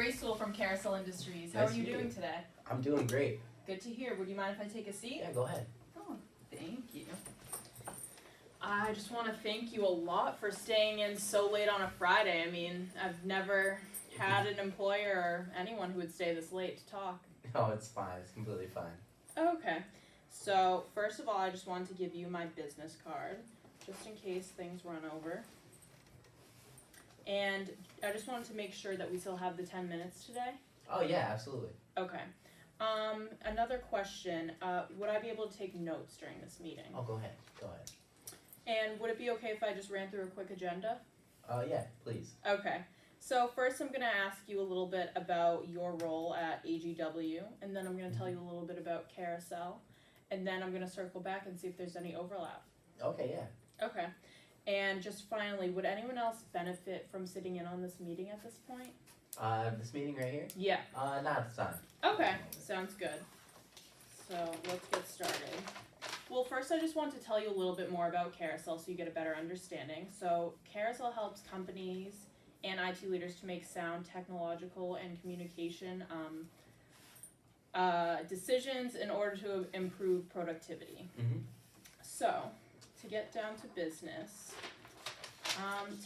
Grace Sewell from Carousel Industries. How Nice are you to meet doing you. today? I'm doing great. Good to hear. Would you mind if I take a seat? Yeah, go ahead. Oh, thank you. I just want to thank you a lot for staying in so late on a Friday. I mean, I've never had an employer or anyone who would stay this late to talk. No, it's fine. It's completely fine. Okay. So, first of all, I just wanted to give you my business card, just in case things run over. And I just wanted to make sure that we still have the 10 minutes today. Oh, yeah, absolutely. Okay. Another question. Would I be able to take notes during this meeting? Oh, go ahead. Go ahead. And would it be okay if I just ran through a quick agenda? Yeah, please. Okay. So first I'm going to ask you a little bit about your role at AGW, and then I'm going to tell you a little bit about Carousel, and then I'm going to circle back and see if there's any overlap. Okay, yeah. Okay. And just finally, would anyone else benefit from sitting in on this meeting at this point? This meeting right here? Yeah. Not at this time. Okay, sounds good. So let's get started. Well, first I just want to tell you a little bit more about Carousel so you get a better understanding. So Carousel helps companies and IT leaders to make sound technological and communication decisions in order to improve productivity. Mm-hmm. So, to get down to business,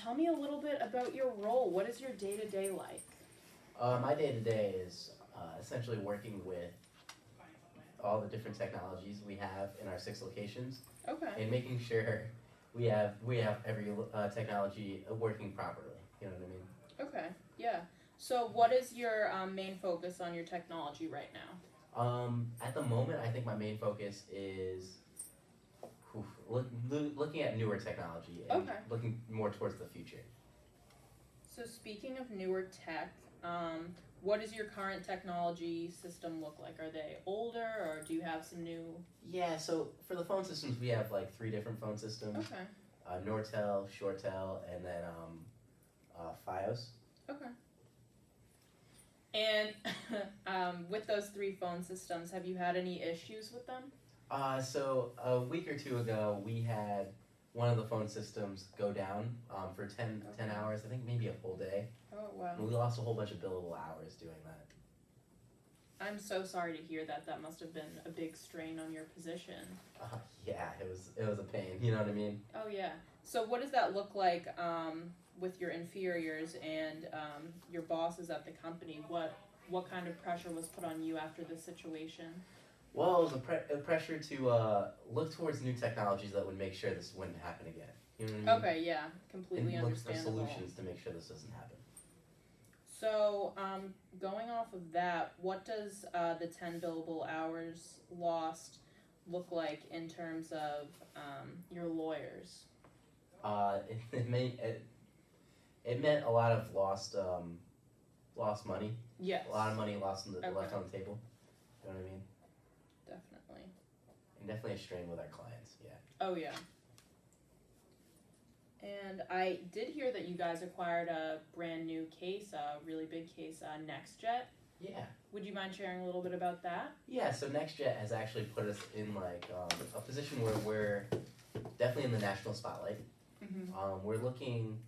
tell me a little bit about your role. What is your day-to-day like? My day-to-day is essentially working with all the different technologies we have in our 6 locations. Okay. And making sure we have every technology working properly. You know what I mean? Okay, yeah. So what is your main focus on your technology right now? At the moment, I think my main focus is looking at newer technology and looking more towards the future. So speaking of newer tech, what does your current technology system look like? Are they older, or do you have some new? Yeah, so for the phone systems, we have like 3 different phone systems. Okay. Nortel, ShoreTel, and then Fios. Okay. And with those 3 phone systems, have you had any issues with them? So a week or 2 ago, we had one of the phone systems go down for 10 hours, I think maybe a full day. Oh, wow. And we lost a whole bunch of billable hours doing that. I'm so sorry to hear that. That must have been a big strain on your position. Yeah, it was a pain, you know what I mean? Oh, yeah. So what does that look like with your inferiors and your bosses at the company? What kind of pressure was put on you after this situation? Well, it was a pressure to look towards new technologies that would make sure this wouldn't happen again. You know what I mean? Okay, yeah, completely and understandable. Look for solutions to make sure this doesn't happen. So, going off of that, what does the 10 billable hours lost look like in terms of your lawyers? It meant a lot of lost money. Yes. A lot of money left on the table. You know what I mean? Definitely. And definitely a strain with our clients. Yeah. Oh yeah. And I did hear that you guys acquired a brand new case, a really big case, NextJet. Yeah. Would you mind sharing a little bit about that? Yeah, so NextJet has actually put us in like a position where we're definitely in the national spotlight. Mm-hmm. We're looking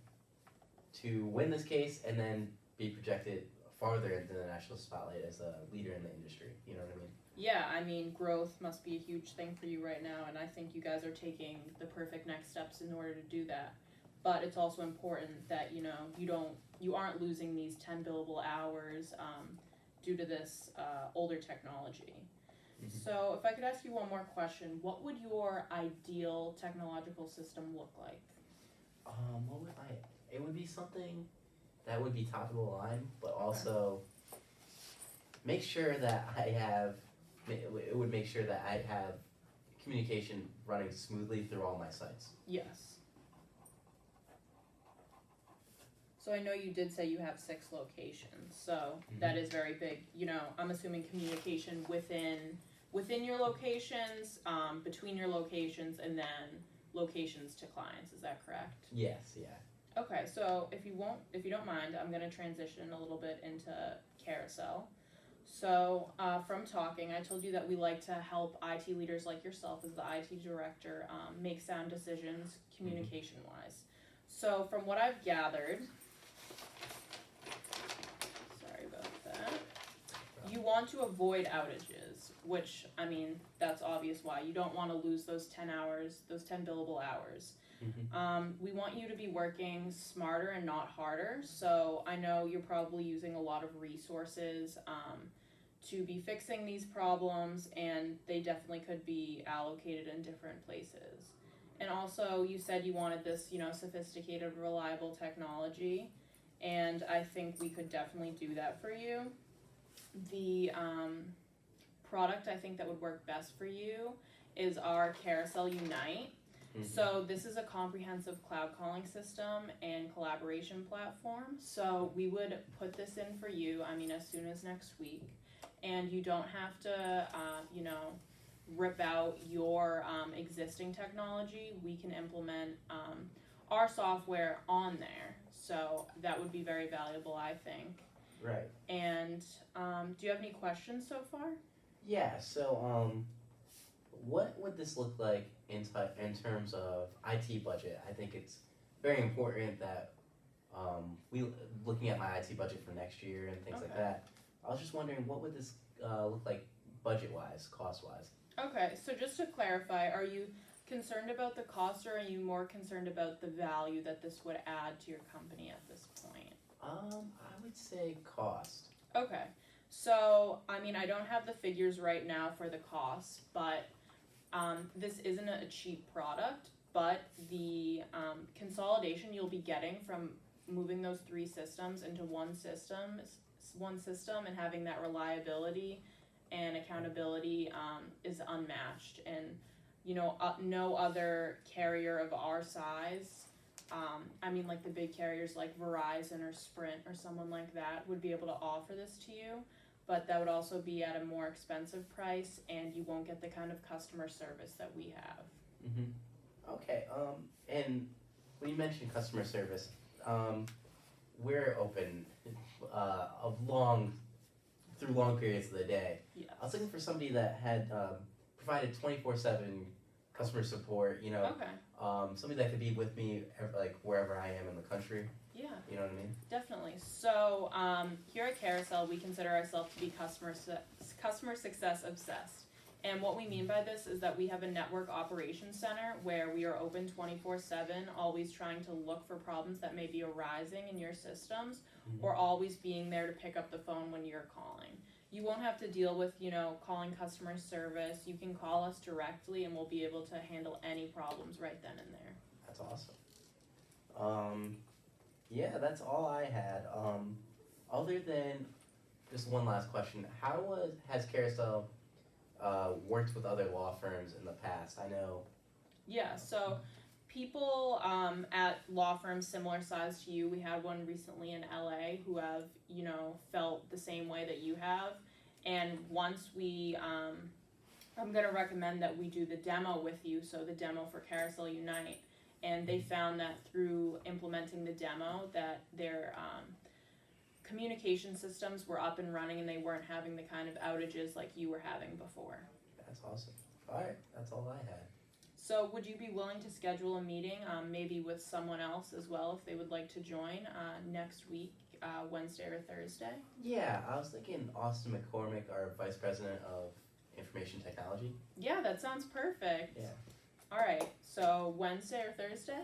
to win this case and then be projected farther into the national spotlight as a leader in the industry. You know what I mean? Yeah, I mean, growth must be a huge thing for you right now, and I think you guys are taking the perfect next steps in order to do that. But it's also important that, you know, you aren't losing these 10 billable hours due to this older technology. Mm-hmm. So if I could ask you one more question, what would your ideal technological system look like? It would be something that would be top of the line, but also make sure that it would make sure that I have communication running smoothly through all my sites. Yes. So I know you did say you have 6 locations, so that is very big. You know, I'm assuming communication within your locations, between your locations, and then locations to clients. Is that correct? Yes. Yeah. Okay, so if you don't mind, I'm going to transition a little bit into Carousel. So from talking, I told you that we like to help IT leaders like yourself as the IT director make sound decisions communication-wise. So from what I've gathered, sorry about want to avoid outages, which, I mean, that's obvious why. You don't want to lose those 10 hours, those 10 billable hours. We want you to be working smarter and not harder. So I know you're probably using a lot of resources to be fixing these problems, and they definitely could be allocated in different places. And also, you said you wanted this, sophisticated, reliable technology, and I think we could definitely do that for you. The product I think that would work best for you is our Carousel Unite. So this is a comprehensive cloud calling system and collaboration platform. So we would put this in for you, as soon as next week. And you don't have to, rip out your existing technology. We can implement our software on there. So that would be very valuable, I think. Right. And do you have any questions so far? Yeah, so what would this look like in terms of IT budget? I think it's very important that looking at my IT budget for next year and things like that. I was just wondering, what would this look like budget-wise, cost-wise? Okay, so just to clarify, are you concerned about the cost, or are you more concerned about the value that this would add to your company at this point? I would say cost. Okay, so I don't have the figures right now for the cost, but this isn't a cheap product, but the consolidation you'll be getting from moving those 3 systems into one system and having that reliability and accountability is unmatched. And no other carrier of our size, like the big carriers like Verizon or Sprint or someone like that would be able to offer this to you, but that would also be at a more expensive price, and you won't get the kind of customer service that we have. Okay, and when you mentioned customer service, we're open through long periods of the day. Yes. I was looking for somebody that had provided 24/7 customer support, somebody that could be with me wherever I am in the country. Yeah. You know what I mean? Definitely. So here at Carousel, we consider ourselves to be customer success obsessed. And what we mean by this is that we have a network operations center where we are open 24/7, always trying to look for problems that may be arising in your systems, or always being there to pick up the phone when you're calling. You won't have to deal with, calling customer service. You can call us directly, and we'll be able to handle any problems right then and there. That's awesome. Yeah, that's all I had. Other than just one last question, has Carousel worked with other law firms in the past? I know. Yeah, so people at law firms similar size to you, we had one recently in LA who have, felt the same way that you have. And once I'm going to recommend that we do the demo with you, so the demo for Carousel Unite. And they found that through implementing the demo that their communication systems were up and running, and they weren't having the kind of outages like you were having before. That's awesome. All right, that's all I had. So would you be willing to schedule a meeting, maybe with someone else as well, if they would like to join next week, Wednesday or Thursday? Yeah, I was thinking Austin McCormick, our Vice President of Information Technology. Yeah, that sounds perfect. Yeah. All right, so Wednesday or Thursday?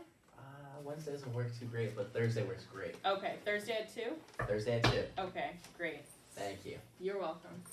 Wednesday doesn't work too great, but Thursday works great. Okay, Thursday at 2? Thursday at 2. Okay, great. Thank you. You're welcome.